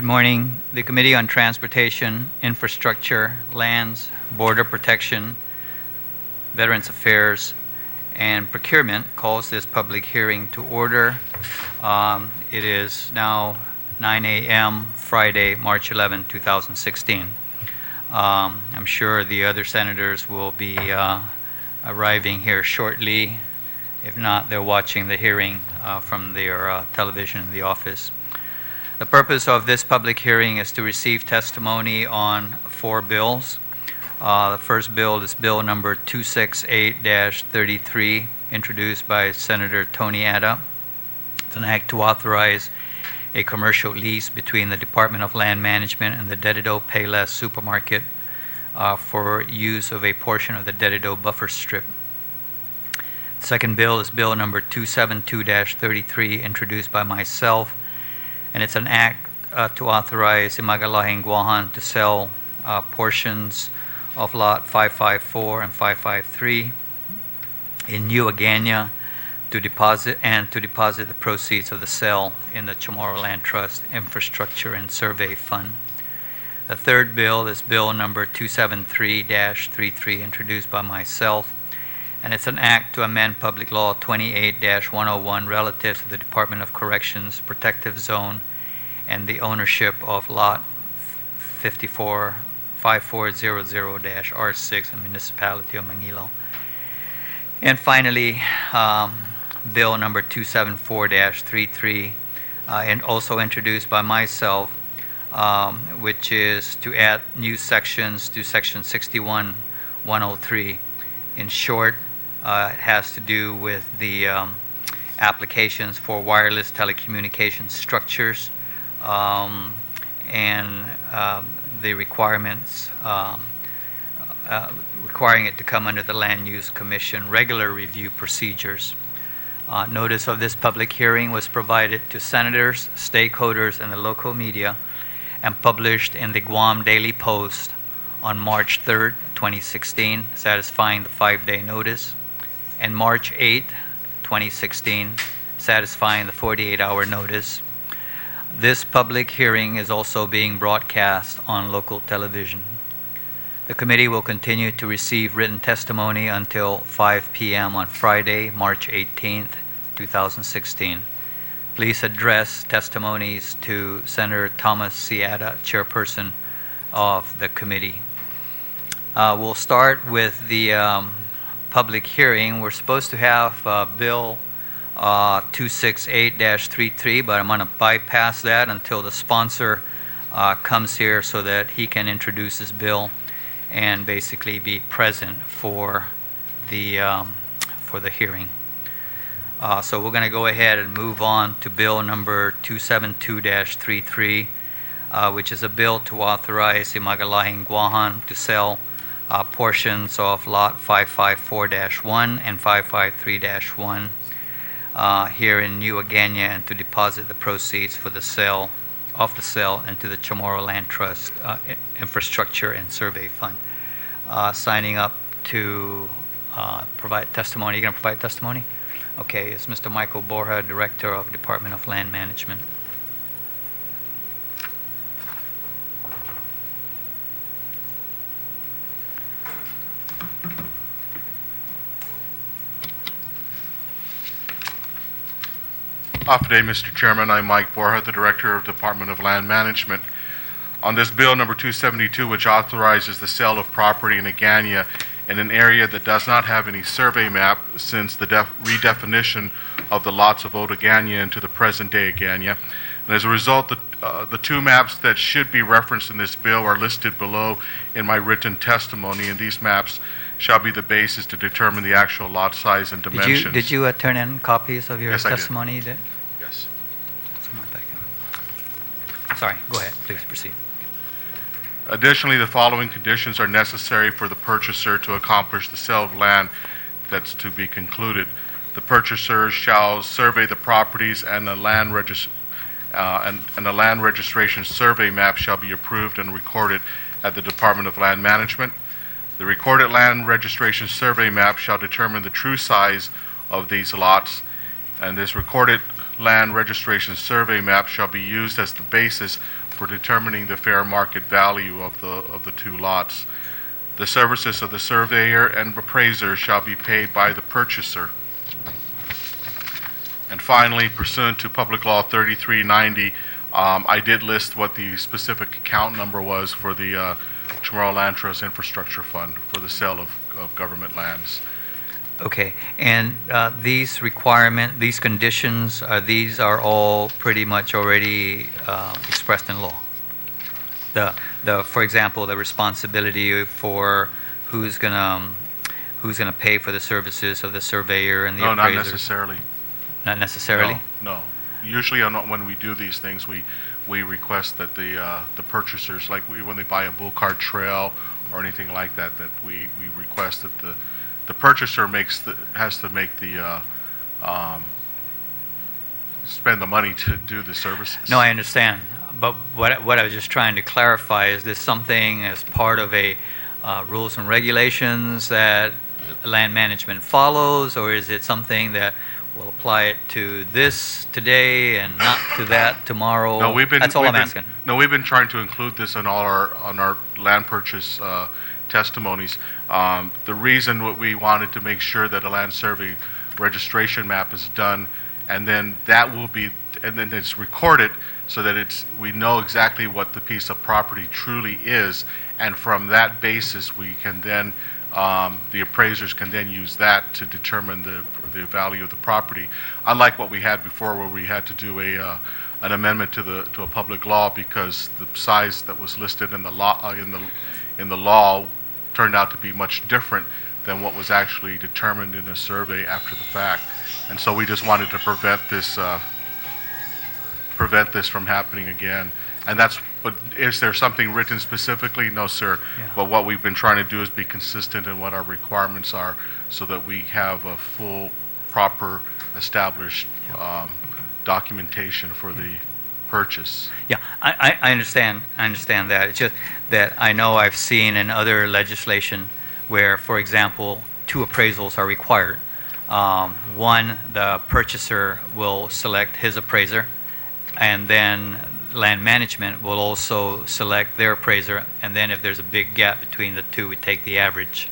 Good morning. The Committee on Transportation, Infrastructure, Lands, Border Protection, Veterans Affairs, and Procurement calls this public hearing to order. It is now 9 a.m. Friday, March 11, 2016. I'm sure the other senators will be arriving here shortly. If not, they're watching the hearing from their television in the office. The purpose of this public hearing is to receive testimony on 4 bills. The first bill is Bill number 268-33, introduced by Senator Tony Ada. It's an act to authorize a commercial lease between the Department of Land Management and the Dededo Payless Supermarket for use of a portion of the Dededo buffer strip. The second bill is Bill number 272-33, introduced by myself, and it's an act to authorize Himagalahing Guahan to sell portions of Lot 554 and 553 in New Agana to deposit the proceeds of the sale in the Chamorro Land Trust Infrastructure and Survey Fund. The third bill is Bill number 273-33, introduced by myself, and it's an act to amend Public Law 28-101 relative to the Department of Corrections Protective Zone and the ownership of Lot 5400-R6 in the Municipality of Mangilao. And finally, Bill number 274-33, and also introduced by myself, which is to add new sections to Section 61-103. In short, it has to do with the applications for wireless telecommunication structures and the requirements requiring it to come under the Land Use Commission regular review procedures. Notice of this public hearing was provided to senators, stakeholders, and the local media and published in the Guam Daily Post on March 3rd, 2016, satisfying the 5-day notice, and March 8th, 2016, satisfying the 48-hour notice. This public hearing is also being broadcast on local television. The committee will continue to receive written testimony until 5 p.m. on Friday, March 18th, 2016. Please address testimonies to Senator Thomas C. Ada, chairperson of the committee. We'll start with the public hearing. We're supposed to have Bill 268-33, but I'm going to bypass that until the sponsor comes here so that he can introduce his bill and basically be present for the hearing. So we're going to go ahead and move on to Bill number 272-33, which is a bill to authorize Himagalahing Guahan to sell portions of Lot 554-1 and 553-1 here in New Agana and to deposit the proceeds for the sale into the Chamorro Land Trust Infrastructure and Survey Fund. Signing up to provide testimony. You going to provide testimony? Okay, it's Mr. Michael Borja, Director of Department of Land Management. Today, Mr. Chairman, I'm Mike Borja, the Director of Department of Land Management. On this bill number 272, which authorizes the sale of property in Agana in an area that does not have any survey map since the redefinition of the lots of Old Agana into the present-day Agana. And as a result, the 2 maps that should be referenced in this bill are listed below in my written testimony, and these maps shall be the basis to determine the actual lot size and dimensions. Did you turn in copies of your testimony? Yes, I did. Yes. Sorry, go ahead. Please proceed. Additionally, the following conditions are necessary for the purchaser to accomplish the sale of land that's to be concluded. The purchaser shall survey the properties and the land registration survey map shall be approved and recorded at the Department of Land Management. The recorded land registration survey map shall determine the true size of these lots, and this recorded land registration survey map shall be used as the basis for determining the fair market value of the two lots. The services of the surveyor and appraiser shall be paid by the purchaser. And finally, pursuant to Public Law 3390, I did list what the specific account number was for the Chamorro Land Trust Infrastructure Fund for the sale of government lands. Okay, and these conditions, these are all pretty much already expressed in law? For example, the responsibility for who's gonna pay for the services of the surveyor and the No, appraiser? not necessarily. Not necessarily? No. Usually when we do these things, we request that the purchasers, like when they buy a bull cart trail or anything like that, that we request that the purchaser has to make spend the money to do the services. No, I understand. But what I was just trying to clarify, is this something as part of a rules and regulations that land management follows, or is it something that will apply it to this today and not to that tomorrow? No, That's all I'm asking. No, we've been trying to include this on our land purchase testimonies. The reason what we wanted to make sure that a land survey registration map is done, and then it's recorded so that we know exactly what the piece of property truly is, and from that basis we can then the appraisers can then use that to determine the value of the property. Unlike what we had before, where we had to do an amendment to a public law because the size that was listed in the law turned out to be much different than what was actually determined in a survey after the fact. And so we just wanted to prevent this from happening again. But is there something written specifically? No, sir. Yeah. But what we've been trying to do is be consistent in what our requirements are so that we have a full, proper, established documentation for the purchase. Yeah, I understand. I understand that. It's just that I know I've seen in other legislation where, for example, 2 appraisals are required. One, the purchaser will select his appraiser, and then land management will also select their appraiser, and then if there's a big gap between the two, we take the average.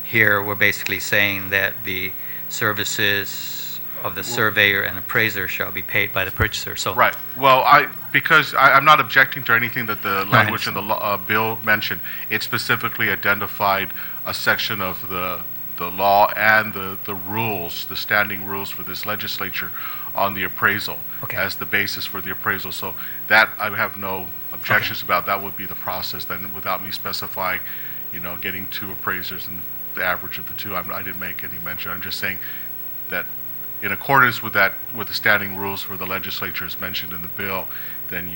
Here, we're basically saying that the services of the surveyor and appraiser shall be paid by the purchaser. So Right. Well, because I'm not objecting to anything that the language in the bill mentioned. It specifically identified a section of the law and the rules, the standing rules for this legislature on the appraisal as the basis for the appraisal. So that I have no objections about. That would be the process then, without me specifying, getting 2 appraisers and the average of the 2. I didn't make any mention. I'm just saying that in accordance with that, with the standing rules for the legislature as mentioned in the bill, then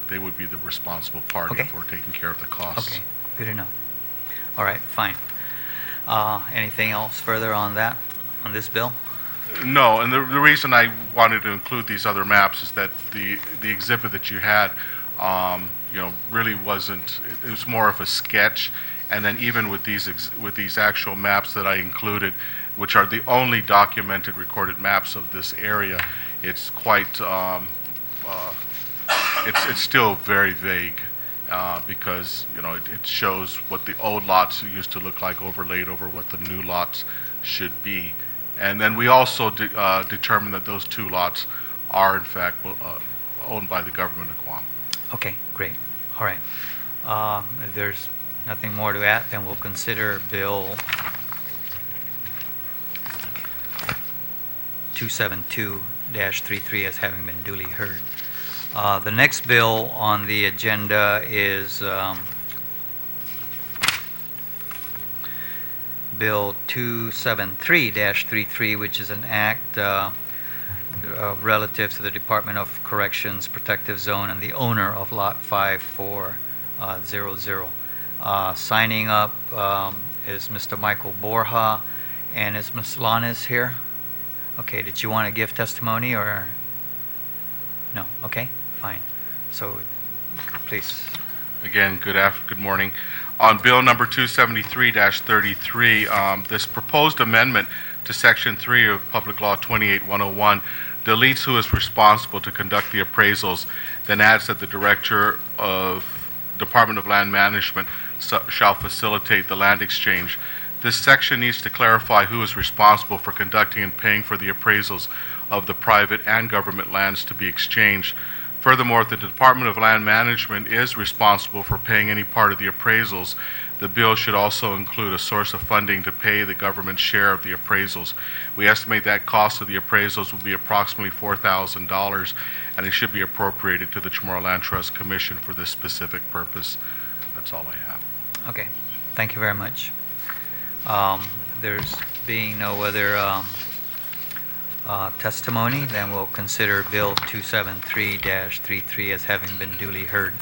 they would be the responsible party for taking care of the costs. okay, good enough. All right, fine. Anything else further on this bill? No, and the reason I wanted to include these other maps is that the exhibit that you had, really wasn't. It was more of a sketch, and then even with these actual maps that I included, which are the only documented recorded maps of this area, it's quite. It's still very vague. Because it shows what the old lots used to look like overlaid over what the new lots should be, and then we also determined that those 2 lots are in fact owned by the government of Guam. Okay, great. All right. If there's nothing more to add, then we'll consider Bill 272-33 as having been duly heard. The next bill on the agenda is Bill 273-33, which is an act relative to the Department of Corrections Protective Zone and the owner of Lot 5400. Signing up is Mr. Michael Borja, and is Ms. Lanes here? Okay, did you want to give testimony or? No, okay, fine. So, please. Again, good morning. On Bill number 273-33, this proposed amendment to Section 3 of Public Law 28101 deletes who is responsible to conduct the appraisals, then adds that the Director of Department of Land Management shall facilitate the land exchange. This section needs to clarify who is responsible for conducting and paying for the appraisals of the private and government lands to be exchanged. Furthermore, if the Department of Land Management is responsible for paying any part of the appraisals, the bill should also include a source of funding to pay the government's share of the appraisals. We estimate that cost of the appraisals will be approximately $4,000, and it should be appropriated to the Chamorro Land Trust Commission for this specific purpose. That's all I have. Okay, thank you very much. There's being no other testimony, then we'll consider Bill 273-33 as having been duly heard.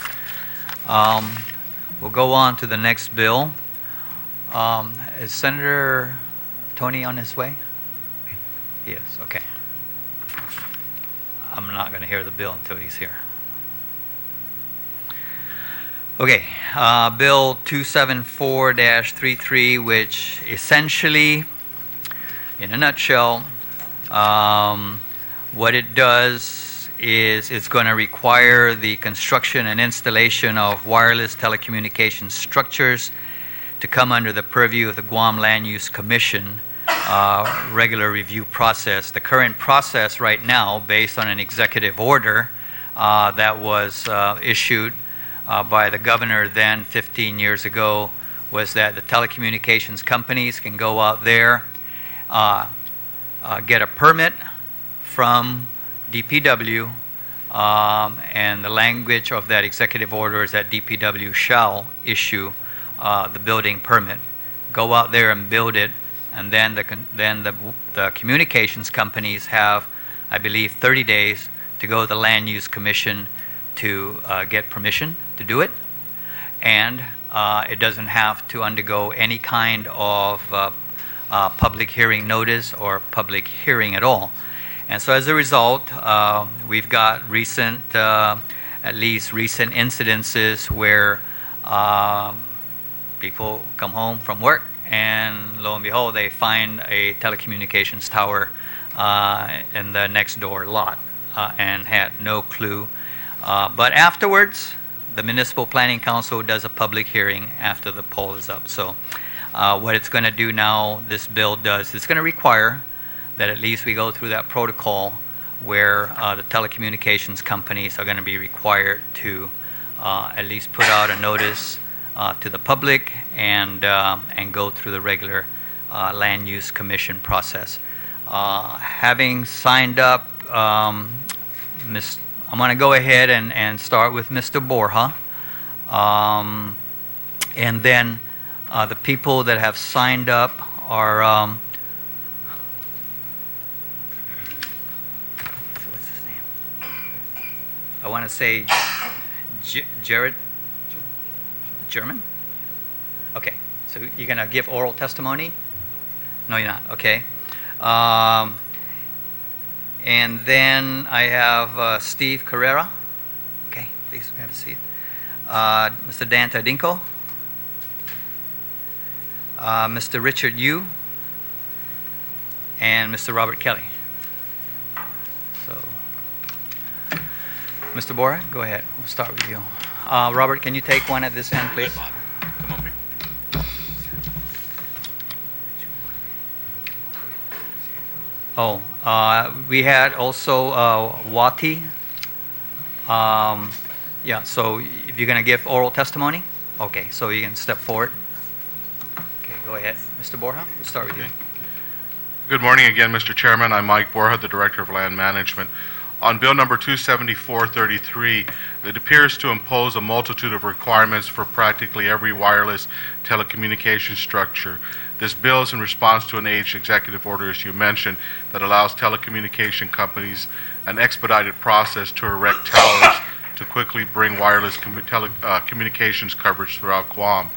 We'll go on to the next bill. Is Senator Tony on his way? He is, okay. I'm not going to hear the bill until he's here. Okay, Bill 274-33, which essentially, in a nutshell, what it does is it's going to require the construction and installation of wireless telecommunications structures to come under the purview of the Guam Land Use Commission regular review process. The current process right now, based on an executive order that was issued by the governor then 15 years ago, was that the telecommunications companies can go out there, get a permit from DPW, and the language of that executive order is that DPW shall issue the building permit. Go out there and build it, and then the communications companies have, I believe, 30 days to go to the Land Use Commission to get permission to do it, and it doesn't have to undergo any kind of public hearing notice or public hearing at all. And so as a result, we've got at least recent incidences where people come home from work and lo and behold, they find a telecommunications tower in the next door lot and had no clue. But afterwards, the Municipal Planning Council does a public hearing after the poll is up. So what it's going to do now, this bill does, it's going to require that at least we go through that protocol where the telecommunications companies are going to be required to at least put out a notice to the public and go through the regular Land Use Commission process. Having signed up, I'm going to go ahead and start with Mr. Borja. And then the people that have signed up are, what's his name? I want to say Jared German? Okay, so you're going to give oral testimony? No, you're not, okay. And then I have Steve Carrera. Okay, please have a seat. Mr. Dan Tadinko. Mr. Richard Yu. And Mr. Robert Kelly. So, Mr. Bora, go ahead. We'll start with you. Robert, can you take one at this end, please? Come over here. Oh, we had also Wati. Yeah, so if you're going to give oral testimony, okay, so you can step forward. Okay, go ahead. Mr. Borja, we'll start with you. Good morning again, Mr. Chairman. I'm Mike Borja, the Director of Land Management. On Bill number 274-33, it appears to impose a multitude of requirements for practically every wireless telecommunication structure. This bill is in response to an aged executive order, as you mentioned, that allows telecommunication companies an expedited process to erect towers to quickly bring wireless communications coverage throughout Guam.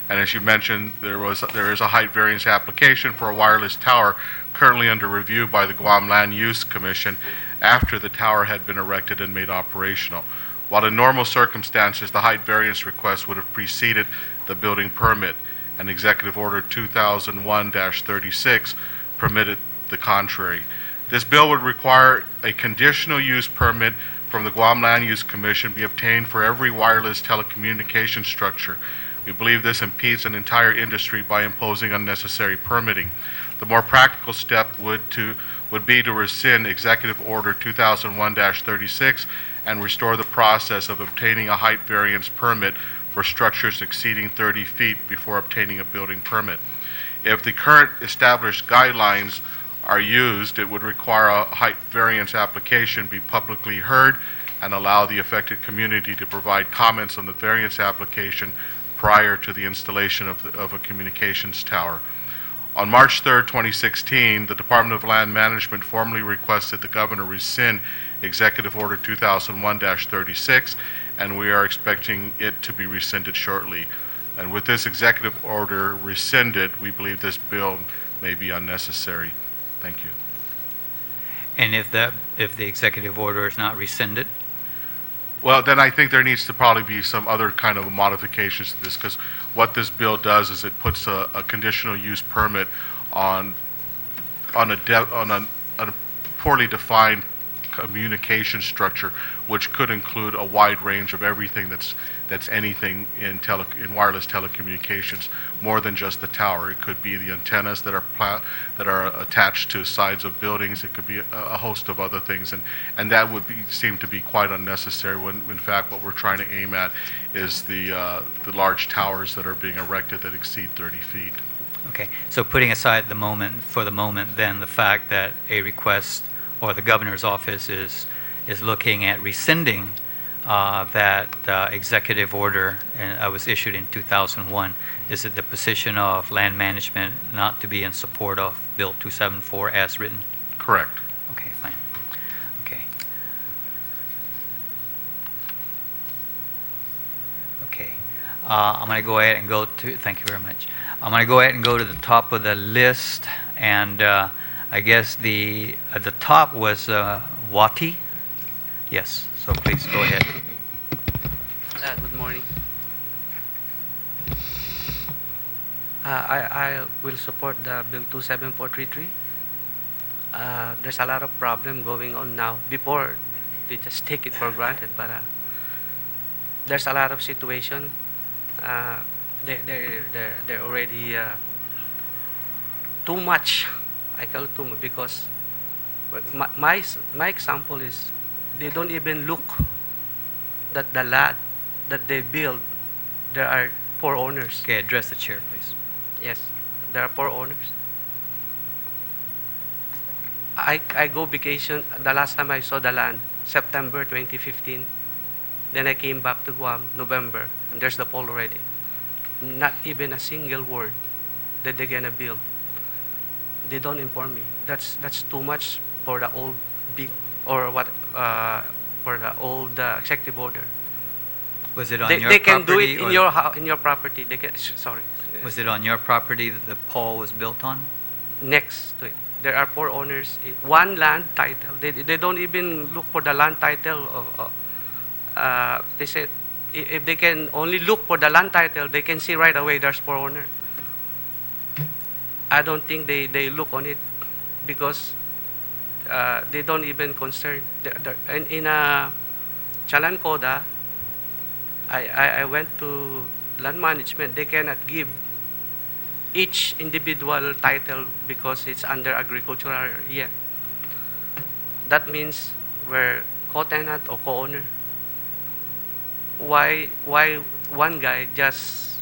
And as you mentioned, there is a height variance application for a wireless tower currently under review by the Guam Land Use Commission after the tower had been erected and made operational. While in normal circumstances, the height variance request would have preceded the building permit, and Executive Order 2001-36 permitted the contrary. This bill would require a conditional use permit from the Guam Land Use Commission be obtained for every wireless telecommunication structure. We believe this impedes an entire industry by imposing unnecessary permitting. The more practical step would be to rescind Executive Order 2001-36 and restore the process of obtaining a height variance permit for structures exceeding 30 feet before obtaining a building permit. If the current established guidelines are used, it would require a height variance application be publicly heard and allow the affected community to provide comments on the variance application prior to the installation of a communications tower. On March 3rd, 2016, the Department of Land Management formally requested the governor rescind Executive Order 2001-36, and we are expecting it to be rescinded shortly. And with this executive order rescinded, we believe this bill may be unnecessary. Thank you. And if the executive order is not rescinded? Well, then I think there needs to probably be some other kind of modifications to this, because what this bill does is it puts a conditional use permit on a poorly defined communication structure, which could include a wide range of everything that's anything in wireless telecommunications, more than just the tower. It could be the antennas that are attached to sides of buildings. It could be a host of other things, and that would seem to be quite unnecessary. When in fact what we're trying to aim at is the large towers that are being erected that exceed 30 feet. Okay, so putting aside for the moment, then the fact that a request or the governor's office is looking at rescinding that executive order was issued in 2001. Is it the position of land management not to be in support of Bill 274 as written? Correct. Okay, fine. Okay. Okay. I'm going to go ahead and go to, thank you very much. I'm going to go ahead and go to the top of the list, and I guess the top was Wati. Yes, so please go ahead. Good morning. I will support the Bill 27433. There's a lot of problem going on now. Before, they just take it for granted, but there's a lot of situation. They're already too much. I call it too much because my example is they don't even look that the land that they build, there are 4 owners. Okay, address the chair, please. Yes, there are 4 owners. I go vacation, the last time I saw the land, September 2015. Then I came back to Guam, November, and there's the pole already. Not even a single word that they're gonna build. They don't inform me. That's too much for the old bill, or what, for the old executive order. Was it on They your can do property? it or in your property. They can, sorry. Was it on your property that the pole was built on? Next to it, there are 4 owners. 1 land title. They don't even look for the land title. They said if they can only look for the land title, they can see right away there's 4 owners. I don't think they look on it because they don't even concern. In Chalan Koda, I went to land management. They cannot give each individual title because it's under agricultural yet. That means we're co-tenant or co-owner. Why one guy just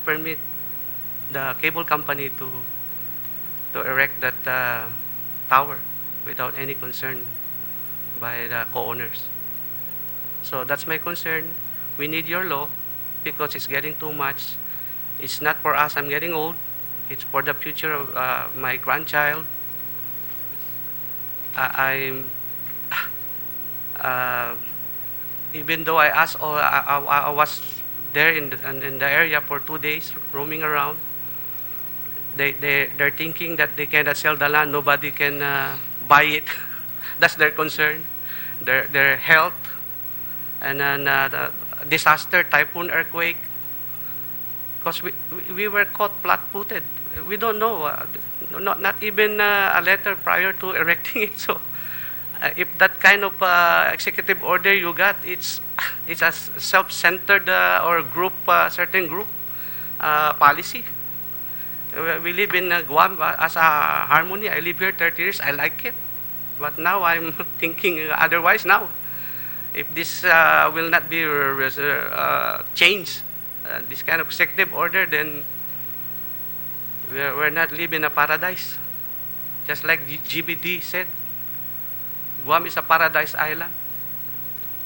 permit the cable company to erect that tower without any concern by the co-owners? So that's my concern. We need your law because it's getting too much. It's not for us. I'm getting old. It's for the future of my grandchild. Even though I asked, I was there in the area for 2 days, roaming around. They're thinking that they cannot sell the land. Nobody can buy it. That's their concern. Their health, and then the disaster, typhoon, earthquake. Because we were caught flat-footed. we don't know. Not even a letter prior to erecting it. So, if that kind of executive order you got, it's a self-centered or group, certain group policy. We live in Guam as a harmony. I live here 30 years. I like it. But now I'm thinking otherwise now. If this will not be changed, this kind of executive order, then we're not living in a paradise. Just like GBD said, Guam is a paradise island.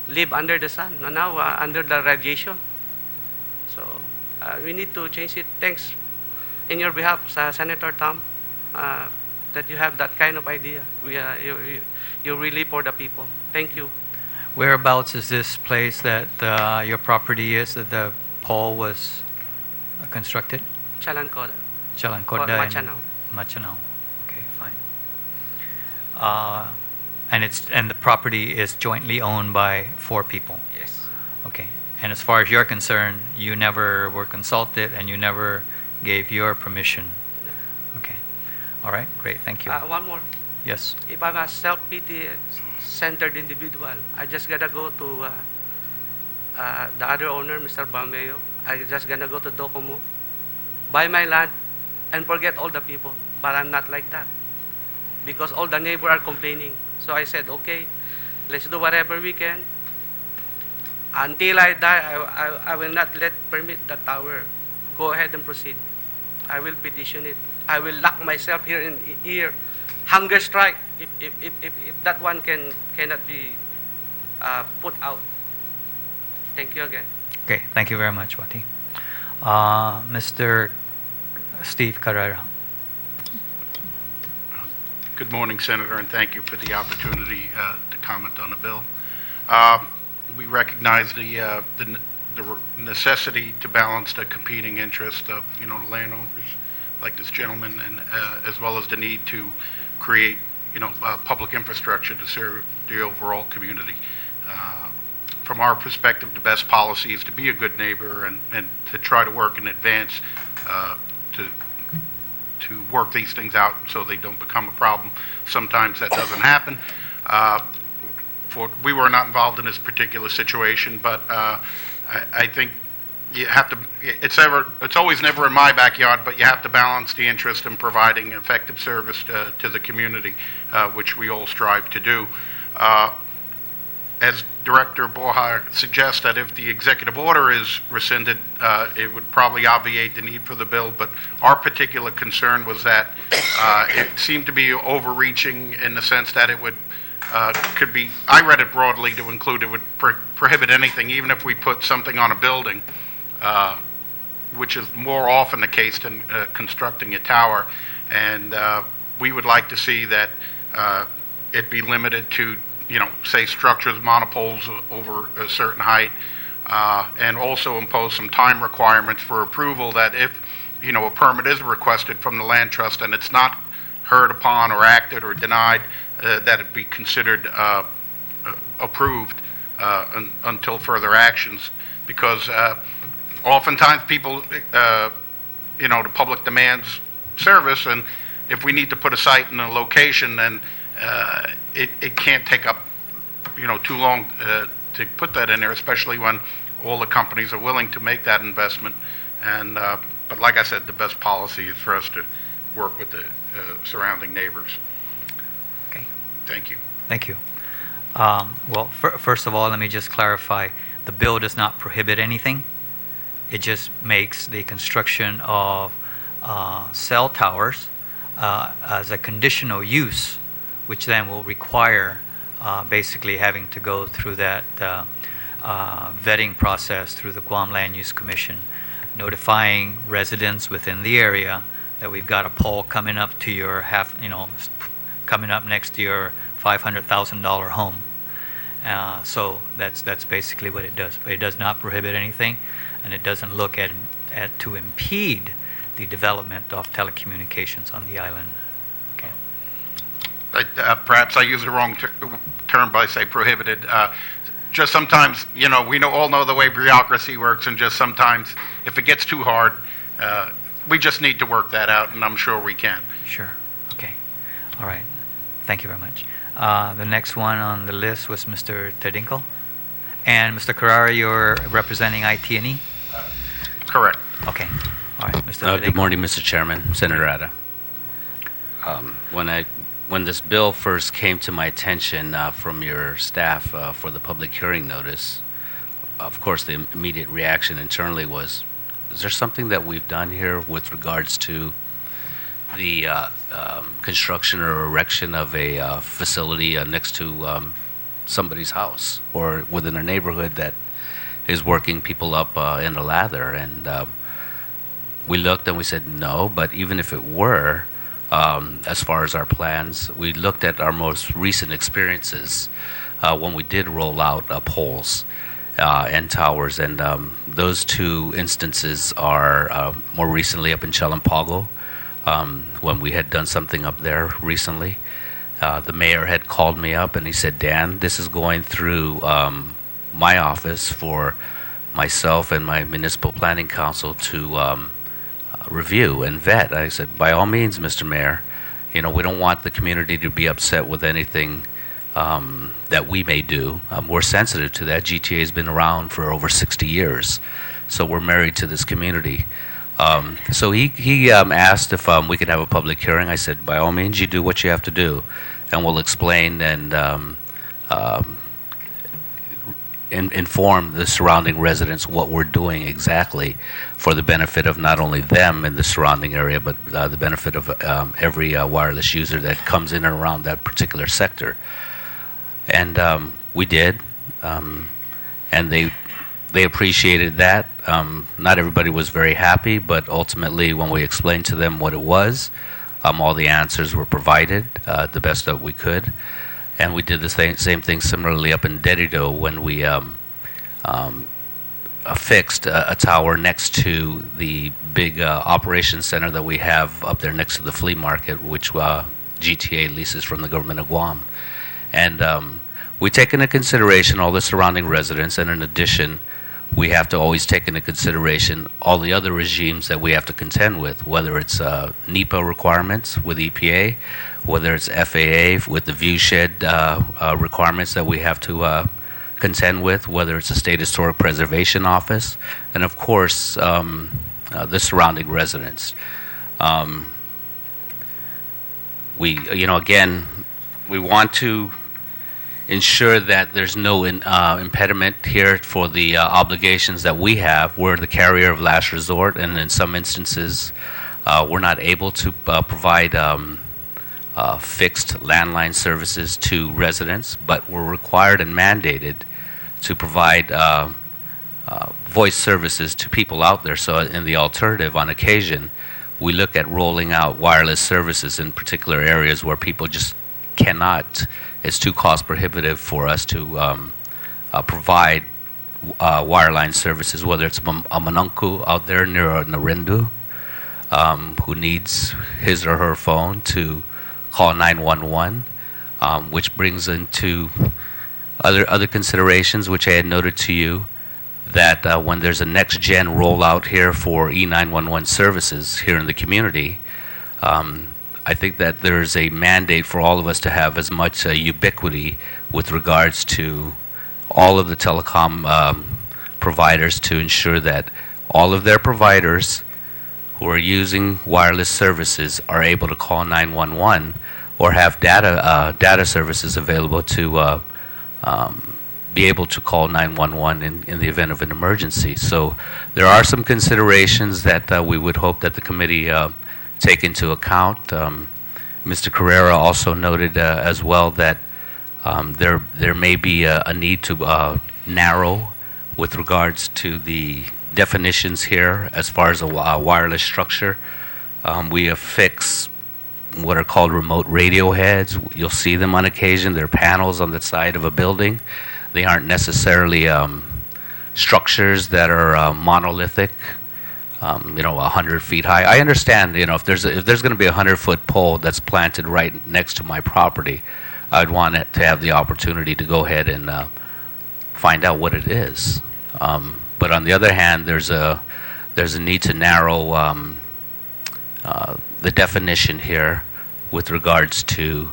Live under the sun, and now under the radiation. So we need to change it. Thanks in your behalf, Senator Tom, that you have that kind of idea. You're really for the people. Thank you. Whereabouts is this place that your property is, that the pole was constructed? Chalancoda. Chalancoda Machanao. Machanao. Okay, fine. And the property is jointly owned by 4 people. Yes. Okay. And as far as you're concerned, you never were consulted and you never gave your permission. Okay. All right. Great. Thank you. One more. Yes. If I'm a self-pity centered individual, I just gotta go to the other owner, Mr. Balmeo. I just gonna go to Docomo, buy my land, and forget all the people. But I'm not like that, because all the neighbors are complaining. So I said, okay, let's do whatever we can. Until I die, I will not permit the tower. Go ahead and proceed. I will petition it. I will lock myself here. Hunger strike if that one cannot be put out. Thank you again. Okay. Thank you very much, Wati. Mr. Steve Carrera. Good morning, Senator, and thank you for the opportunity to comment on the bill. We recognize the necessity to balance the competing interest of the landowners like this gentleman, and as well as the need to create public infrastructure to serve the overall community. From our perspective, the best policy is to be a good neighbor and to try to work in advance to work these things out so they don't become a problem. Sometimes that doesn't happen. We were not involved in this particular situation, but I think you have to. It's always never in my backyard, but you have to balance the interest in providing effective service to the community, which we all strive to do. As Director Borja suggests, that if the executive order is rescinded, it would probably obviate the need for the bill. But our particular concern was that it seemed to be overreaching in the sense that it would could be. I read it broadly to include it would prohibit anything, even if we put something on a building, which is more often the case than constructing a tower. And we would like to see that it be limited to, say structures, monopoles over a certain height, and also impose some time requirements for approval that if, a permit is requested from the land trust and it's not heard upon or acted or denied, that it be considered approved until further actions. Because oftentimes people, the public demands service, and if we need to put a site in a location, then it can't take up, too long to put that in there, especially when all the companies are willing to make that investment. And but like I said, the best policy is for us to work with the surrounding neighbors. Okay. Thank you. Thank you. Well, first of all, let me just clarify. The bill does not prohibit anything. It just makes the construction of cell towers as a conditional use, which then will require basically having to go through that vetting process through the Guam Land Use Commission, notifying residents within the area that we've got a pole coming up to your coming up next to your $500,000 home. So that's basically what it does. But it does not prohibit anything, and it doesn't look at to impede the development of telecommunications on the island. Okay. Perhaps I use the wrong term by say prohibited. Just sometimes, we all know the way bureaucracy works, and just sometimes if it gets too hard, We just need to work that out, and I'm sure we can. Sure. Okay. All right. Thank you very much. The next one on the list was Mr. Tedinkle. And Mr. Carrara, you're representing IT&E? Correct. Okay. All right, Mr. Tedinkle. Good morning, Mr. Chairman, Senator Ada. When this bill first came to my attention from your staff for the public hearing notice, of course, the immediate reaction internally was, is there something that we've done here with regards to the construction or erection of a facility next to somebody's house or within a neighborhood that is working people up in the lather? And we looked and we said no, but even if it were, as far as our plans, we looked at our most recent experiences when we did roll out poles and towers, and those two instances are more recently up in Chalampago, when we had done something up there recently. The mayor had called me up and he said, Dan, this is going through my office for myself and my municipal planning council to review and vet. I said, by all means, Mr. Mayor, we don't want the community to be upset with anything that we may do. We're sensitive to that. GTA has been around for over 60 years, so we're married to this community. So he asked if we could have a public hearing. I said, by all means, you do what you have to do, and we'll explain and inform the surrounding residents what we're doing exactly for the benefit of not only them in the surrounding area, but the benefit of every wireless user that comes in and around that particular sector. And we did, and they appreciated that. Not everybody was very happy, but ultimately when we explained to them what it was, all the answers were provided the best that we could. And we did the same thing similarly up in Dedido when we fixed a tower next to the big operations center that we have up there next to the flea market, which GTA leases from the government of Guam. And we take into consideration all the surrounding residents, and in addition, we have to always take into consideration all the other regimes that we have to contend with, whether it's NEPA requirements with EPA, whether it's FAA with the viewshed requirements that we have to contend with, whether it's the State Historic Preservation Office, and of course, the surrounding residents. Again, we want to ensure that there's no impediment here for the obligations that we have. We're the carrier of last resort, and in some instances, we're not able to provide fixed landline services to residents, but we're required and mandated to provide voice services to people out there. So in the alternative, on occasion, we look at rolling out wireless services in particular areas where people just cannot. It's too cost prohibitive for us to provide wireline services, whether it's a Manunku out there near Narindu, who needs his or her phone to call 911, which brings into other considerations, which I had noted to you, that when there's a next-gen rollout here for E911 services here in the community, I think that there's a mandate for all of us to have as much ubiquity with regards to all of the telecom providers to ensure that all of their providers who are using wireless services are able to call 911 or have data services available to be able to call 911 in the event of an emergency. So there are some considerations that we would hope that the committee take into account. Mr. Carrera also noted as well that there may be a need to narrow with regards to the definitions here as far as a wireless structure. We affix what are called remote radio heads. You'll see them on occasion. They're panels on the side of a building. They aren't necessarily structures that are monolithic. 100 feet high. I understand, if there's going to be a 100-foot pole that's planted right next to my property, I'd want it to have the opportunity to go ahead and find out what it is. But on the other hand, there's a need to narrow the definition here with regards to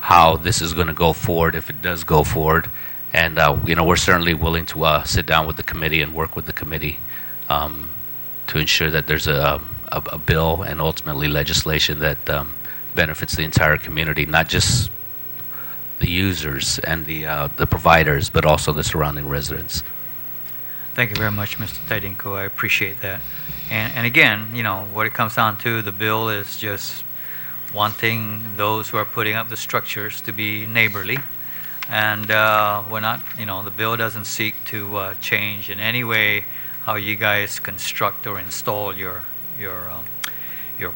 how this is going to go forward, if it does go forward. And, we're certainly willing to sit down with the committee and work with the committee to ensure that there's a bill and ultimately legislation that benefits the entire community, not just the users and the providers, but also the surrounding residents. Thank you very much, Mr. Tydinko. I appreciate that. And again, what it comes down to, the bill is just wanting those who are putting up the structures to be neighborly. And we're not, the bill doesn't seek to change in any way how you guys construct or install your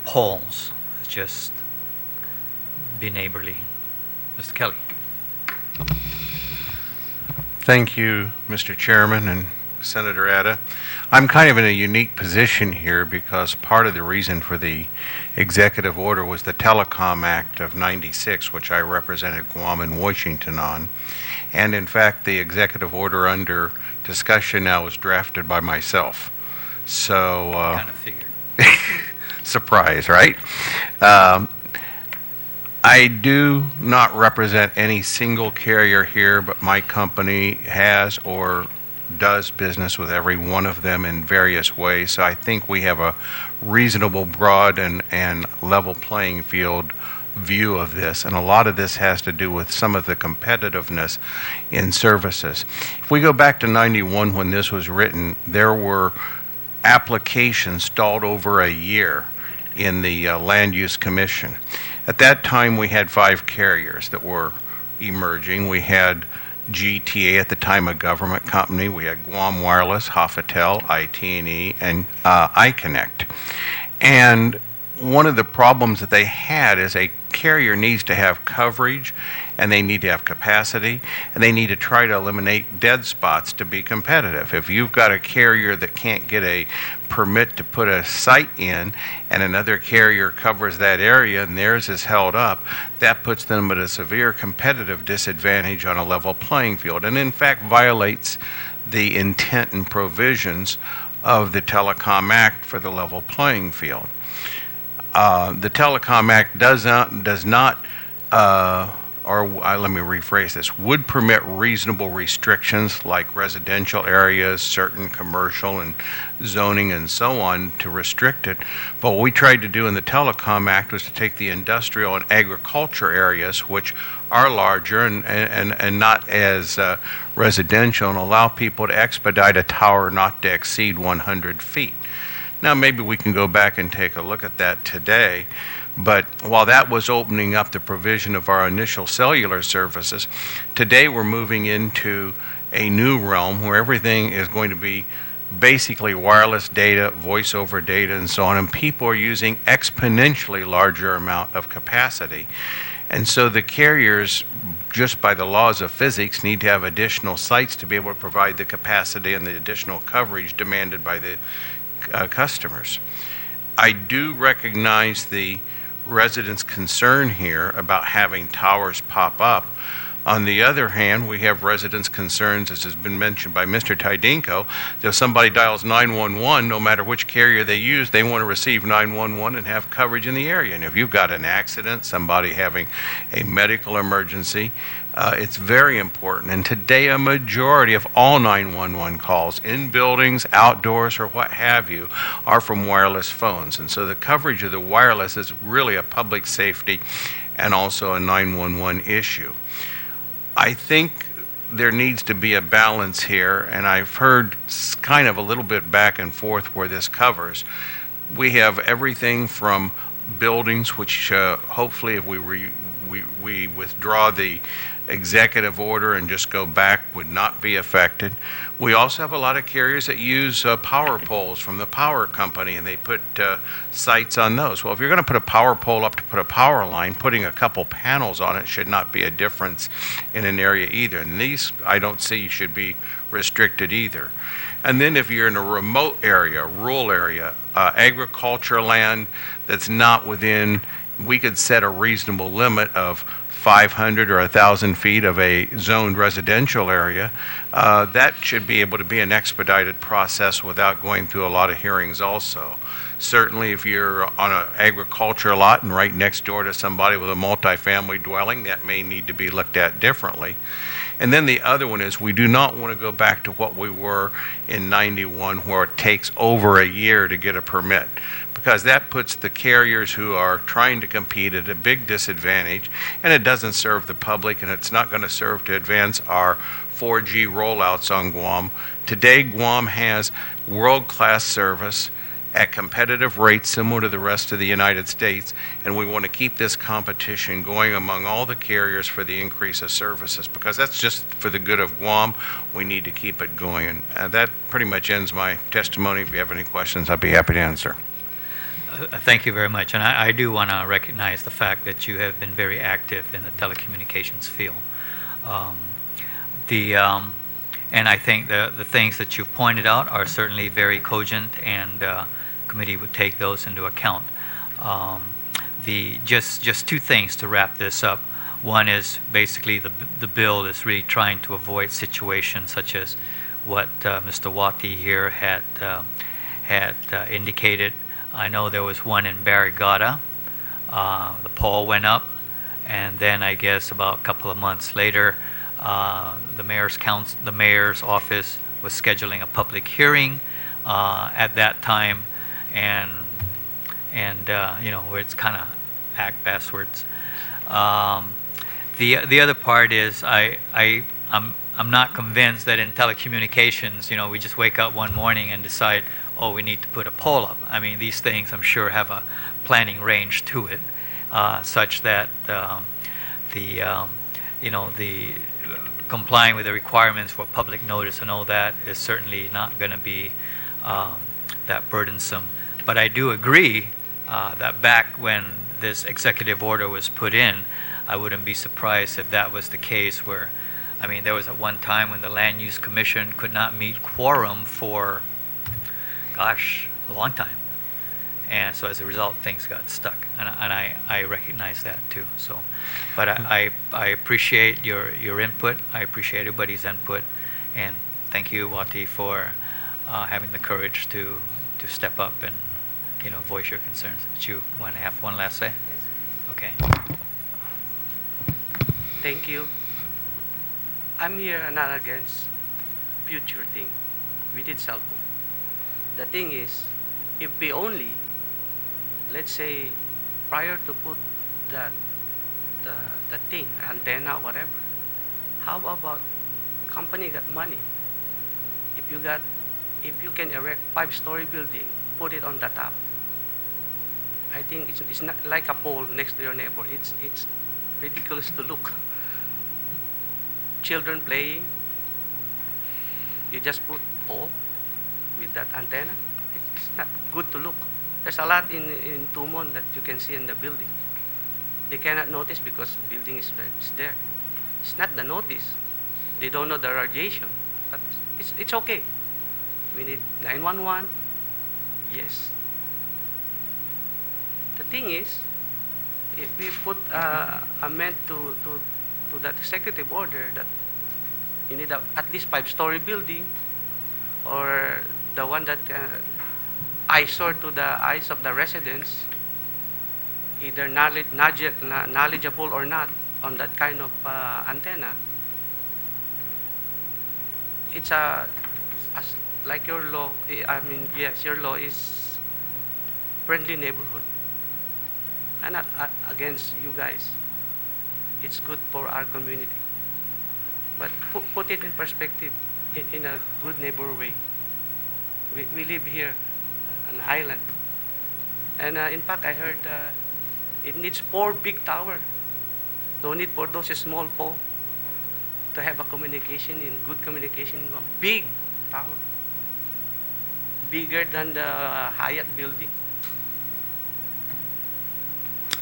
poles. It's just be neighborly. Mr. Kelly. Thank you, Mr. Chairman and Senator Atta. I'm kind of in a unique position here because part of the reason for the executive order was the Telecom Act of '96, which I represented Guam and Washington on. And in fact, the executive order under discussion now was drafted by myself. So, Kind of figured. surprise, right? I do not represent any single carrier here, but my company has or does business with every one of them in various ways. So I think we have a reasonable, broad, and level playing field view of this. And a lot of this has to do with some of the competitiveness in services. If we go back to '91 when this was written, there were applications stalled over a year in the Land Use Commission. At that time, we had 5 carriers that were emerging. We had GTA at the time, a government company. We had Guam Wireless, Hafatel, IT&E, and iConnect. And one of the problems that they had is a carrier needs to have coverage, and they need to have capacity, and they need to try to eliminate dead spots to be competitive. If you've got a carrier that can't get a permit to put a site in, and another carrier covers that area and theirs is held up, that puts them at a severe competitive disadvantage on a level playing field, and in fact violates the intent and provisions of the Telecom Act for the level playing field. The Telecom Act does not, let me rephrase this, would permit reasonable restrictions like residential areas, certain commercial and zoning and so on to restrict it. But what we tried to do in the Telecom Act was to take the industrial and agriculture areas, which are larger and not as residential, and allow people to expedite a tower not to exceed 100 feet. Now, maybe we can go back and take a look at that today, but while that was opening up the provision of our initial cellular services, today we're moving into a new realm where everything is going to be basically wireless data, voice over data, and so on, and people are using exponentially larger amount of capacity. And so the carriers, just by the laws of physics, need to have additional sites to be able to provide the capacity and the additional coverage demanded by the customers. I do recognize the residents' concern here about having towers pop up. On the other hand, we have residents' concerns, as has been mentioned by Mr. Tydinko, that if somebody dials 911, no matter which carrier they use, they want to receive 911 and have coverage in the area. And if you've got an accident, somebody having a medical emergency, it's very important. And today, a majority of all 911 calls in buildings, outdoors, or what have you, are from wireless phones. And so the coverage of the wireless is really a public safety and also a 911 issue. I think there needs to be a balance here, and I've heard kind of a little bit back and forth where this covers. We have everything from buildings, which hopefully if we withdraw the executive order and just go back would not be affected. We also have a lot of carriers that use power poles from the power company, and they put sites on those. Well, if you're going to put a power pole up to put a power line, putting a couple panels on it should not be a difference in an area either. And these I don't see should be restricted either. And then if you're in a remote area, rural area, agriculture land that's not within, we could set a reasonable limit of 500 or 1,000 feet of a zoned residential area, that should be able to be an expedited process without going through a lot of hearings also. Certainly, if you're on an agriculture lot and right next door to somebody with a multifamily dwelling, that may need to be looked at differently. And then the other one is we do not want to go back to what we were in 91 where it takes over a year to get a permit, because that puts the carriers who are trying to compete at a big disadvantage, and it doesn't serve the public, and it's not going to serve to advance our 4G rollouts on Guam. Today, Guam has world-class service at competitive rates similar to the rest of the United States, and we want to keep this competition going among all the carriers for the increase of services, because that's just for the good of Guam. We need to keep it going. And that pretty much ends my testimony. If you have any questions, I'd be happy to answer. Thank you very much. And I do want to recognize the fact that you have been very active in the telecommunications field. And I think the things that you've pointed out are certainly very cogent, and committee would take those into account. Just two things to wrap this up. One is basically the bill is really trying to avoid situations such as what Mr. Wati here had indicated. I know there was one in Barrigada. The poll went up, and then I guess about a couple of months later, the mayor's office was scheduling a public hearing at that time, and where it's kind of act backwards. The other part is I'm not convinced that in telecommunications, we just wake up one morning and decide, oh, we need to put a pole up. I mean, these things I'm sure have a planning range to it, such that the complying with the requirements for public notice and all that is certainly not going to be that burdensome. But I do agree that back when this executive order was put in, I wouldn't be surprised if that was the case where, I mean, there was at one time when the Land Use Commission could not meet quorum for, gosh, a long time. And so as a result, things got stuck. And I recognize that too. So, but I appreciate your input. I appreciate everybody's input. And thank you, Wati, for having the courage to step up and, voice your concerns. Did you want to have one last say? Yes, please. Okay. Thank you. I'm here not against future thing. We did cell phone. The thing is, if we only, let's say, prior to put the thing, antenna, whatever, how about company got money? If you can erect 5-story building, put it on the top. I think it's not like a pole next to your neighbor. It's ridiculous to look. Children playing, you just put pole with that antenna. It's not good to look. There's a lot in Tumon that you can see in the building. They cannot notice because the building is there. It's not the notice. They don't know the radiation. But it's okay. We need 911. Yes. The thing is, if we put amend to that executive order that you need at least 5-story building, or the one that eyesore to the eyes of the residents, either knowledgeable or not on that kind of antenna, it's like your law. I mean, yes, your law is friendly neighborhood. I'm not against you guys. It's good for our community. But put it in perspective, in a good neighbor way. We live here, an island. And in fact, I heard it needs 4 big towers. No need for those small pole to have a communication, in good communication. Big tower. Bigger than the Hyatt building.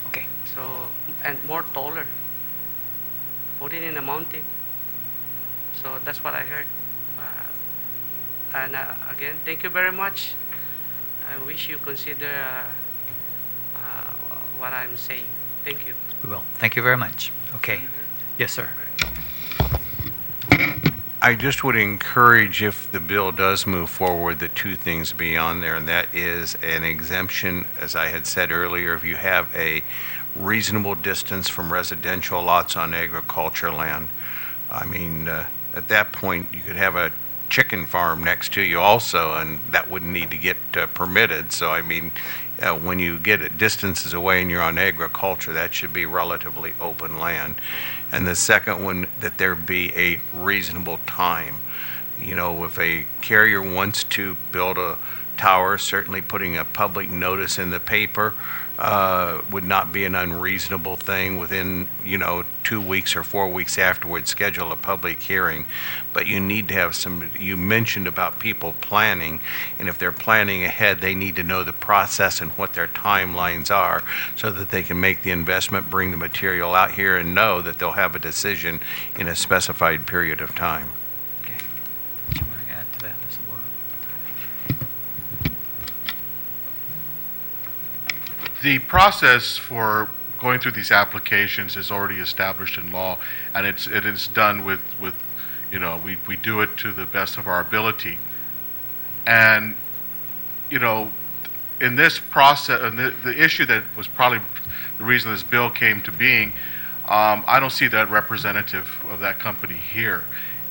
Okay. So, and more taller. Put it in a mountain. So that's what I heard. And again, thank you very much. I wish you consider what I'm saying. Thank you. We will. Thank you very much. Okay. Yes, sir. I just would encourage, if the bill does move forward, the two things be on there, and that is an exemption, as I had said earlier, if you have a reasonable distance from residential lots on agriculture land. I mean, at that point, you could have a chicken farm next to you also, and that wouldn't need to get permitted. So, I mean, when you get it distances away and you're on agriculture, that should be relatively open land. And the second one, that there be a reasonable time. You know, if a carrier wants to build a tower, certainly putting a public notice in the paper would not be an unreasonable thing. Within, 2 weeks or 4 weeks afterwards, schedule a public hearing. But you need to have you mentioned about people planning, and if they're planning ahead, they need to know the process and what their timelines are so that they can make the investment, bring the material out here, and know that they'll have a decision in a specified period of time. Okay. Do you want to add to that, Mr. Borja? The process for going through these applications is already established in law, and it is done with we do it to the best of our ability. And in this process, and the issue that was probably the reason this bill came to being, I don't see that representative of that company here.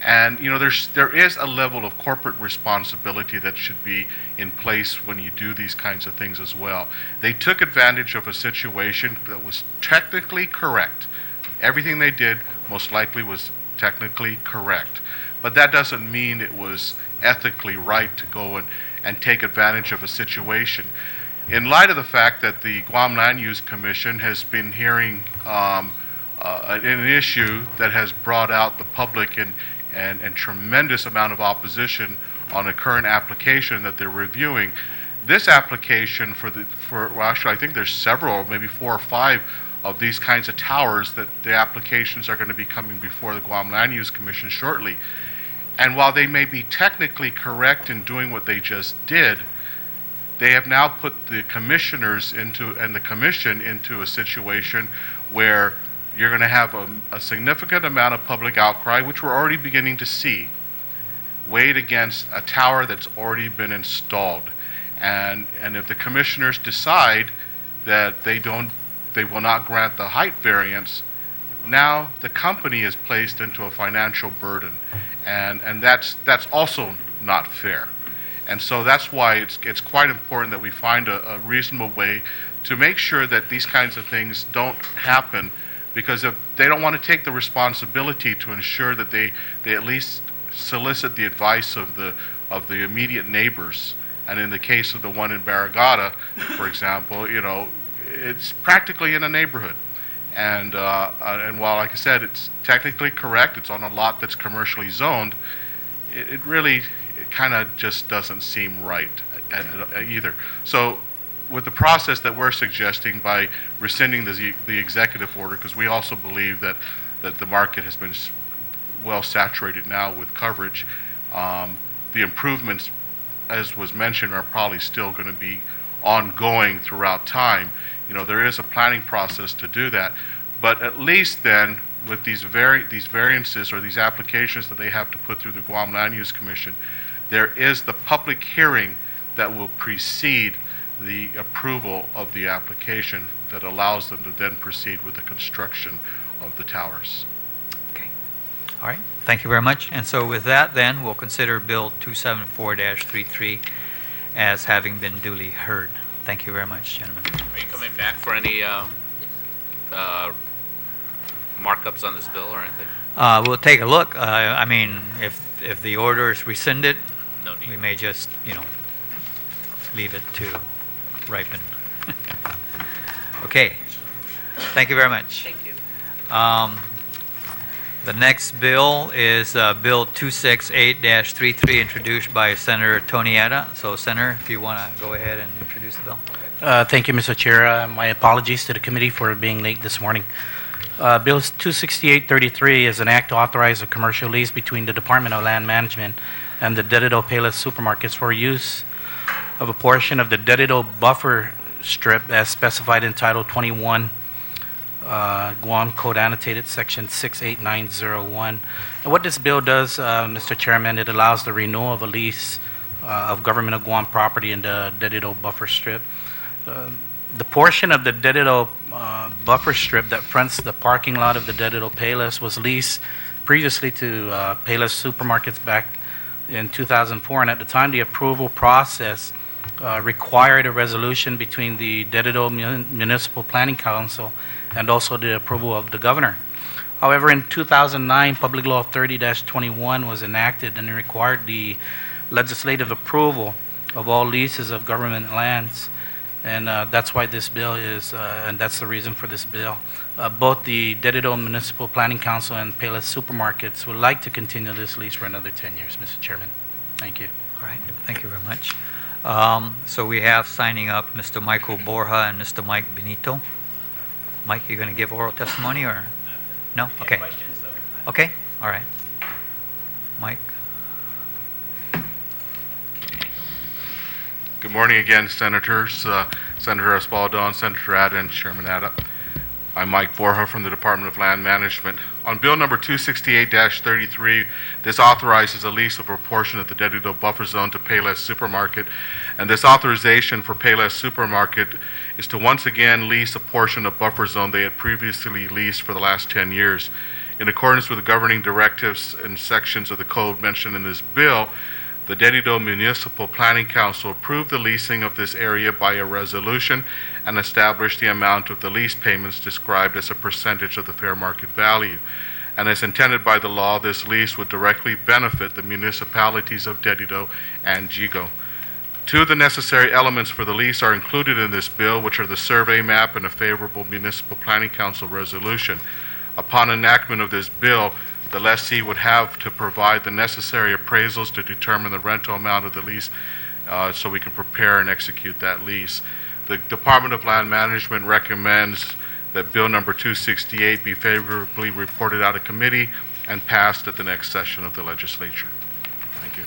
And there is a level of corporate responsibility that should be in place when you do these kinds of things as well. They took advantage of a situation that was technically correct. Everything they did most likely was technically correct. But that doesn't mean it was ethically right to go and take advantage of a situation. In light of the fact that the Guam Land Use Commission has been hearing an issue that has brought out the public and tremendous amount of opposition on a current application that they're reviewing. This application actually I think there's several, maybe 4 or 5 of these kinds of towers that the applications are going to be coming before the Guam Land Use Commission shortly. And while they may be technically correct in doing what they just did, they have now put the commissioners and the commission into a situation where you're going to have a significant amount of public outcry, which we're already beginning to see, weighed against a tower that's already been installed. And if the commissioners decide that they will not grant the height variance, now the company is placed into a financial burden. And that's also not fair. And so that's why it's quite important that we find a reasonable way to make sure that these kinds of things don't happen, because if they don't want to take the responsibility to ensure that they at least solicit the advice of the immediate neighbors. And in the case of the one in Barrigada, for example, it's practically in a neighborhood. And while, like I said, it's technically correct, it's on a lot that's commercially zoned, it really kind of just doesn't seem right either. So with the process that we're suggesting, by rescinding the executive order, because we also believe that the market has been well saturated now with coverage, the improvements, as was mentioned, are probably still going to be ongoing throughout time. There is a planning process to do that, but at least then, with these variances or these applications that they have to put through the Guam Land Use Commission, there is the public hearing that will precede the approval of the application that allows them to then proceed with the construction of the towers. Okay. All right. Thank you very much. And so with that, then, we'll consider Bill 274-33 as having been duly heard. Thank you very much, gentlemen. Are you coming back for any markups on this bill or anything? We'll take a look. I mean, if the order is rescinded, No need. we may just, leave it to ripen. Okay. Thank you very much. Thank you. The next bill is Bill 268-33, introduced by Senator Tony Ada. So, Senator, if you want to go ahead and introduce the bill. Thank you, Mr. Chair. My apologies to the committee for being late this morning. Bill 268-33 is an act to authorize a commercial lease between the Department of Land Management and the Dedido Payless Supermarkets for use of a portion of the Dedido buffer strip as specified in Title 21 Guam Code Annotated Section 68901. And what this bill does, Mr. Chairman, it allows the renewal of a lease of Government of Guam property in the Dedido Buffer Strip. The portion of the Dedido Buffer Strip that fronts the parking lot of the Dedido Payless was leased previously to Payless Supermarkets back in 2004, and at the time the approval process required a resolution between the Dedido Municipal Planning Council and also the approval of the governor. However, in 2009, Public Law 30-21 was enacted, and it required the legislative approval of all leases of government lands. And that's why this bill is, and that's the reason for this bill. Both the Dedido Municipal Planning Council and Payless Supermarkets would like to continue this lease for another 10 years, Mr. Chairman. Thank you. All right, thank you very much. So we have signing up Mr. Michael Borja and Mr. Mike Benito. Mike, you're going to give oral testimony or? No? Okay. Okay, all right. Mike? Good morning again, Senators, Senator Espaldon, Senator Ada, and Chairman Ada. I'm Mike Borja from the Department of Land Management. On Bill number 268-33, this authorizes a lease of a portion of the Dedido Buffer Zone to Payless Supermarket, and this authorization for Payless Supermarket is to once again lease a portion of buffer zone they had previously leased for the last 10 years. In accordance with the governing directives and sections of the code mentioned in this bill, the Dedido Municipal Planning Council approved the leasing of this area by a resolution and established the amount of the lease payments described as a percentage of the fair market value. And as intended by the law, this lease would directly benefit the municipalities of Dedido and Jigo. Two of the necessary elements for the lease are included in this bill, which are the survey map and a favorable Municipal Planning Council resolution. Upon enactment of this bill, the lessee would have to provide the necessary appraisals to determine the rental amount of the lease so we can prepare and execute that lease. The Department of Land Management recommends that Bill number 268 be favorably reported out of committee and passed at the next session of the legislature. Thank you.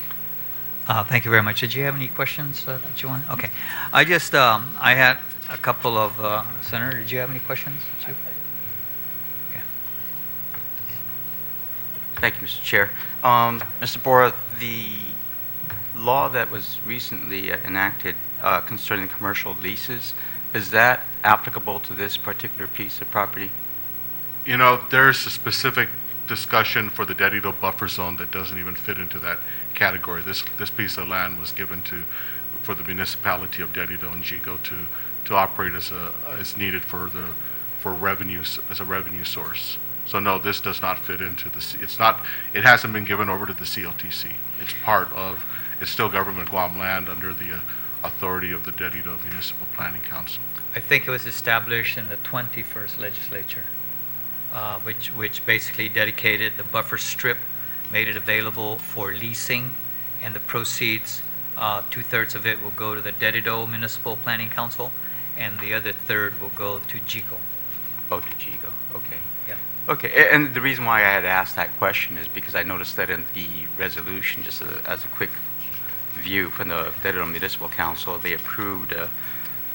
Thank you very much. Did you have any questions that you want? Okay. I just, I had a couple of, Senator, did you have any questions? That you? Thank you, Mr. Chair. Mr. Borja, the law that was recently enacted concerning commercial leases, is that applicable to this particular piece of property? You know, there's a specific discussion for the Dedido Buffer Zone that doesn't even fit into that category. This piece of land was given for the municipality of Dedido and Jigo to operate as needed for revenues, as a revenue source. So no, this does not fit into it hasn't been given over to the CLTC. It's still government Guam land under the authority of the Dedido Municipal Planning Council. I think it was established in the 21st legislature, which basically dedicated the buffer strip, made it available for leasing, and the proceeds, 2/3 of it will go to the Dedido Municipal Planning Council, and the other third will go to Jigo. Oh, to Jigo. Okay. Yeah. Okay, and the reason why I had asked that question is because I noticed that in the resolution, just as a quick view from the Dedido Municipal Council, they approved a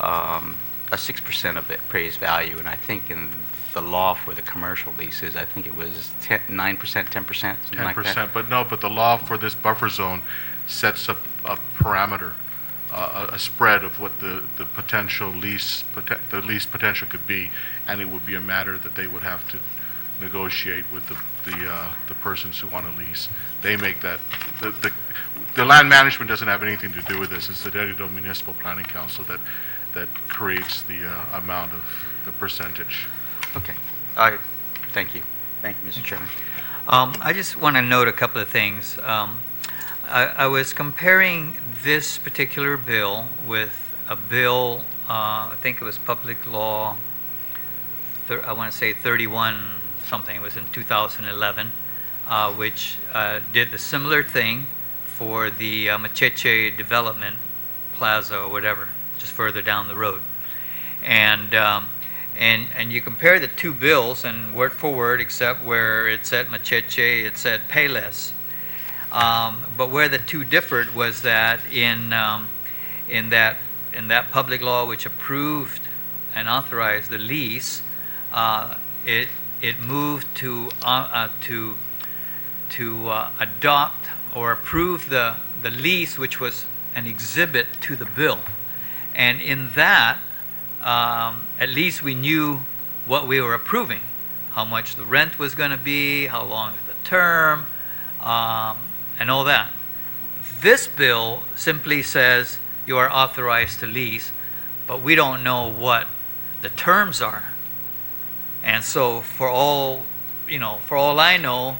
6% of the appraised value, and I think in the law for the commercial leases, I think it was 9%, 10%, something like that. 10%, but the law for this buffer zone sets up a parameter, a spread of what the potential lease potential could be, and it would be a matter that they would have to negotiate with the persons who want to lease. They make that. The land management doesn't have anything to do with this. It's the Dedido Municipal Planning Council that creates the amount of the percentage. Okay. Thank you. Thank you, Mr. Chairman. I just want to note a couple of things. I was comparing this particular bill with a bill, I think it was Public Law, I want to say 31 something, it was in 2011, which did the similar thing for the Macheche Development Plaza or whatever, just further down the road. And you compare the two bills, and word for word, except where it said Macheche, it said Payless. But where the two differed was that in that public law which approved and authorized the lease, it moved to adopt or approve the lease, which was an exhibit to the bill. And in that, at least we knew what we were approving, how much the rent was going to be, how long is the term, and all that. This bill simply says you are authorized to lease, but we don't know what the terms are. And so for all I know,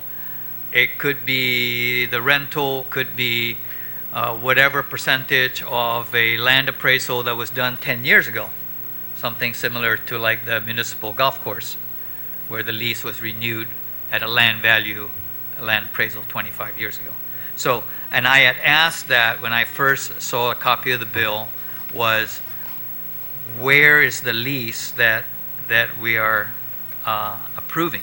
it could be the rental could be whatever percentage of a land appraisal that was done 10 years ago. Something similar to like the municipal golf course, where the lease was renewed at a land value, a land appraisal 25 years ago. So, and I had asked that when I first saw a copy of the bill, was where is the lease that we are approving?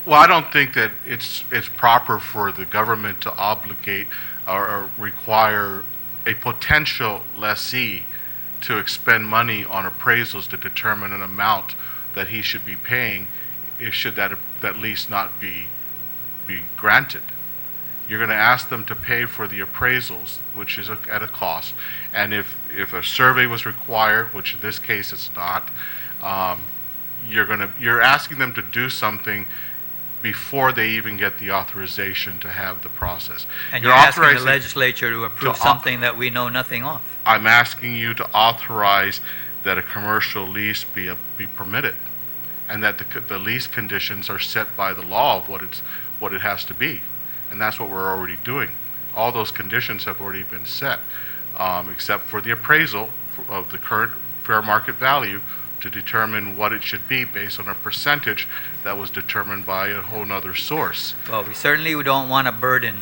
Well, I don't think that it's proper for the government to obligate or require a potential lessee to expend money on appraisals to determine an amount that he should be paying should that lease not be granted. You're going to ask them to pay for the appraisals, which is at a cost. And if a survey was required, which in this case it's not, you're asking them to do something before they even get the authorization to have the process. And you're asking the legislature to approve something that we know nothing of. I'm asking you to authorize that a commercial lease be permitted, and that the lease conditions are set by the law of what it has to be. And that's what we're already doing. All those conditions have already been set, except for the appraisal of the current fair market value to determine what it should be based on a percentage that was determined by a whole other source. Well, we certainly don't want to burden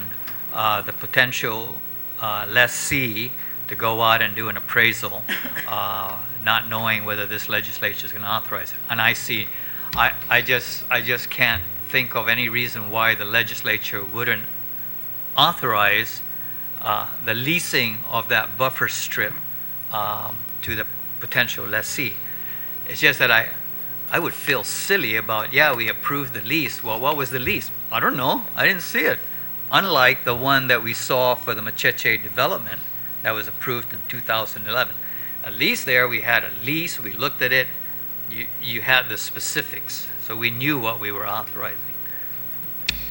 the potential lessee to go out and do an appraisal, not knowing whether this legislature is going to authorize it. And I just can't think of any reason why the legislature wouldn't authorize the leasing of that buffer strip to the potential lessee. It's just that I would feel silly about, we approved the lease. Well, what was the lease? I don't know. I didn't see it. Unlike the one that we saw for the Macheche development that was approved in 2011. At least there we had a lease. We looked at it. You had the specifics. So we knew what we were authorizing.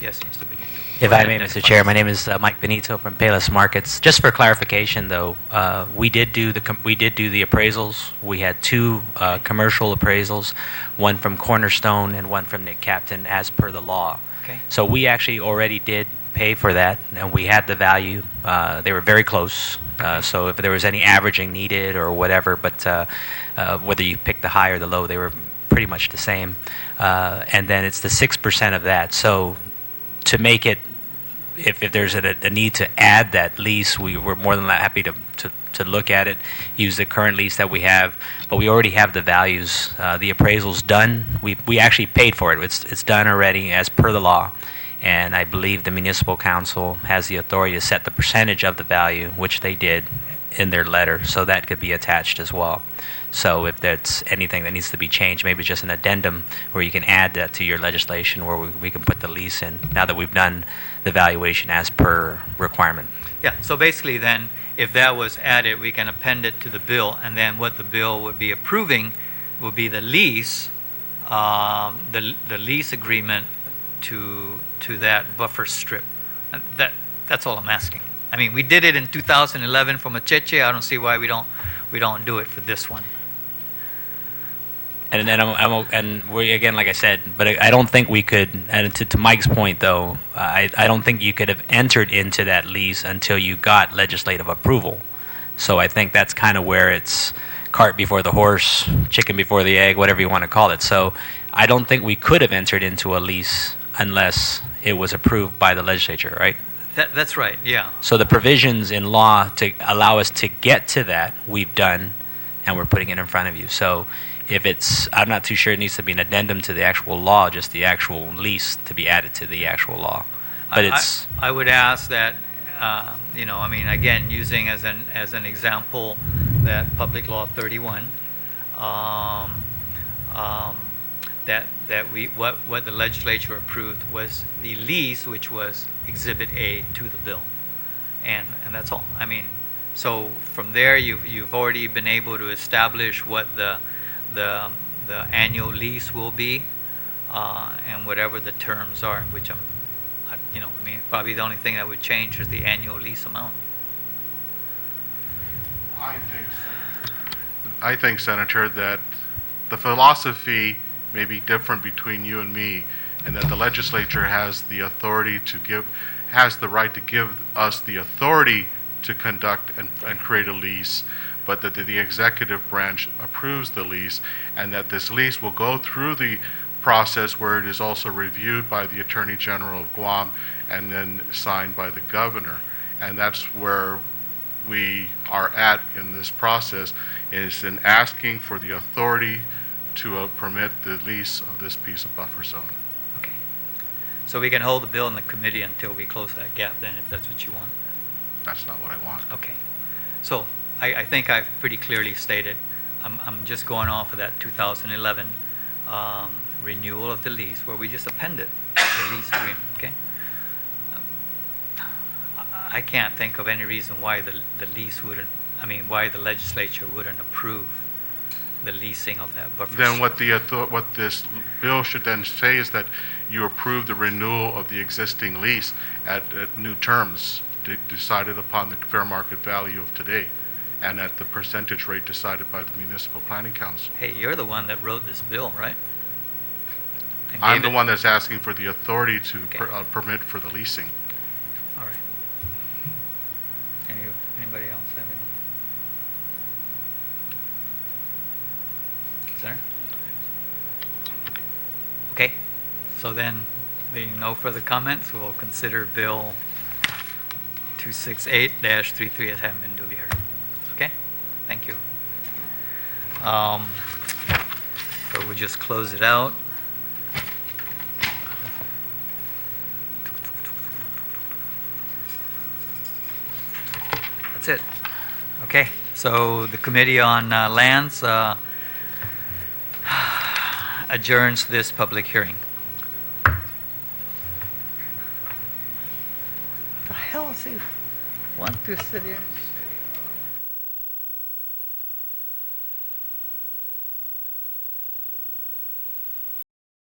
Yes, Mr. Benito. If I may, Mr. Chair, my name is Mike Benito from Payless Markets. Just for clarification, though, we did do the appraisals. We had two commercial appraisals, one from Cornerstone and one from Nick Captain, as per the law. Okay. So we actually already did pay for that, and we had the value. They were very close. So if there was any averaging needed or whatever, but whether you picked the high or the low, they were pretty much the same. And then it's the 6% of that. So to make it, if there's a need to add that lease, we were more than happy to look at it, use the current lease that we have, but we already have the values. The appraisal's done. We actually paid for it. It's done already as per the law, and I believe the municipal council has the authority to set the percentage of the value, which they did in their letter, so that could be attached as well. So if there's anything that needs to be changed, maybe just an addendum where you can add that to your legislation where we can put the lease in now that we've done the valuation as per requirement. Yeah, so basically then, if that was added, we can append it to the bill, and then what the bill would be approving would be the lease, the lease agreement to that buffer strip. And that's all I'm asking. I mean, we did it in 2011 for Macheche. I don't see why we don't do it for this one. And then and we, again, like I said, but I don't think we could. And to Mike's point, though, I don't think you could have entered into that lease until you got legislative approval. So I think that's kind of where it's cart before the horse, chicken before the egg, whatever you want to call it. So I don't think we could have entered into a lease unless it was approved by the legislature, right? That's right. Yeah. So the provisions in law to allow us to get to that, we've done, and we're putting it in front of you. So if it's, I'm not too sure it needs to be an addendum to the actual law, just the actual lease to be added to the actual law. But I would ask that, again, using as an example that Public Law 31, what the legislature approved was the lease, which was Exhibit A to the bill, and that's all. I mean, so from there, you've already been able to establish what the annual lease will be, and whatever the terms are, which probably the only thing that would change is the annual lease amount. I think, Senator, that the philosophy may be different between you and me, and that the legislature has the authority has the right to give us the authority to conduct and create a lease, but that the executive branch approves the lease, and that this lease will go through the process where it is also reviewed by the Attorney General of Guam and then signed by the governor. And that's where we are at in this process, is in asking for the authority to permit the lease of this piece of buffer zone. Okay. So we can hold the bill in the committee until we close that gap then, if that's what you want. That's not what I want. Okay. So I think I've pretty clearly stated, I'm just going off of that 2011 renewal of the lease where we just appended the lease agreement, okay? I can't think of any reason why the lease wouldn't, why the legislature wouldn't approve the leasing of that buffer. Then what this bill should then say is that you approve the renewal of the existing lease at new terms decided upon the fair market value of today and at the percentage rate decided by the Municipal Planning Council. Hey, you're the one that wrote this bill, right? And I'm gave the it- one that's asking for the authority to Okay. permit for the leasing. All right. Anybody else have any? Sir? Okay. So then, being no further comments, we'll consider Bill 268-33 as having been duly heard. Okay? Thank you. So we'll just close it out. That's it. Okay, so the Committee on Lands adjourns this public hearing. What the hell is he? Want to sit here?